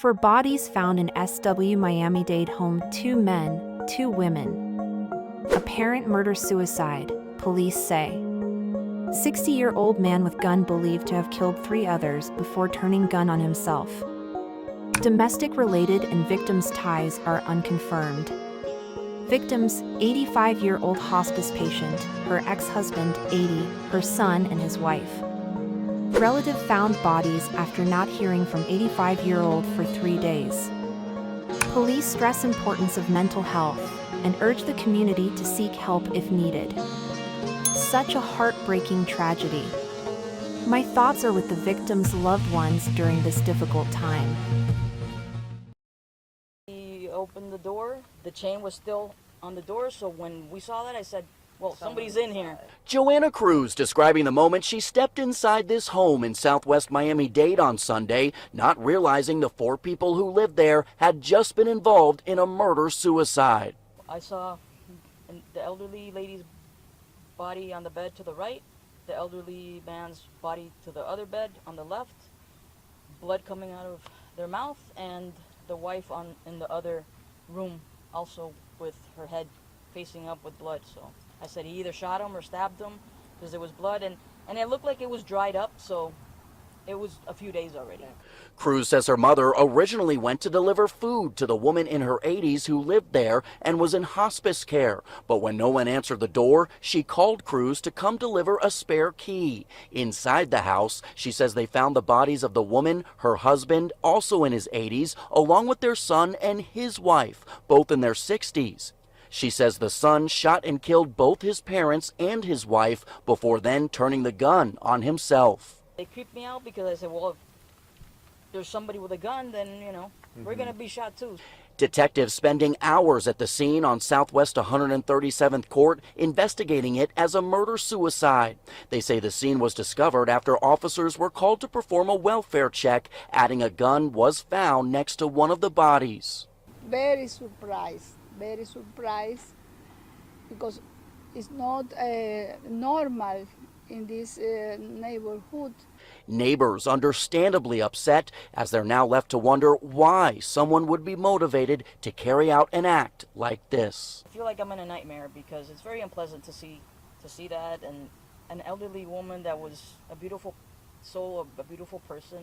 For bodies found in SW Miami-Dade home, 2 men, 2 women. Apparent murder-suicide, police say. 60-year-old man with gun believed to have killed 3 others before turning gun on himself. Domestic-related and victims' ties are unconfirmed. Victims: 85-year-old hospice patient, her ex-husband, 80, her son and his wife. Relative found bodies after not hearing from 85-year-old for 3 days. Police stress importance of mental health and urge the community to seek help if needed. Such a heartbreaking tragedy. My thoughts are with the victims' loved ones during this difficult time. He opened the door, the chain was still on the door, so when we saw that I said, well, somebody's in here. Joanna Cruz describing the moment she stepped inside this home in southwest Miami-Dade on Sunday, not realizing the 4 people who lived there had just been involved in a murder-suicide. I saw the elderly lady's body on the bed to the right, the elderly man's body to the other bed on the left, blood coming out of their mouth, and the wife in the other room also with her head facing up with blood. So I said he either shot him or stabbed him because there was blood, and it looked like it was dried up, so it was a few days already. Cruz says her mother originally went to deliver food to the woman in her 80s who lived there and was in hospice care. But when no one answered the door, she called Cruz to come deliver a spare key. Inside the house, she says they found the bodies of the woman, her husband, also in his 80s, along with their son and his wife, both in their 60s. She says the son shot and killed both his parents and his wife before then turning the gun on himself. They creeped me out because I said, well, if there's somebody with a gun, then, you know, we're going to be shot too. Detectives spending hours at the scene on Southwest 137th Court investigating it as a murder-suicide. They say the scene was discovered after officers were called to perform a welfare check, adding a gun was found next to one of the bodies. Very surprised because it's not normal in this neighborhood. Neighbors understandably upset as they're now left to wonder why someone would be motivated to carry out an act like this. I feel like I'm in a nightmare because it's very unpleasant to see that, and an elderly woman that was a beautiful soul, a beautiful person.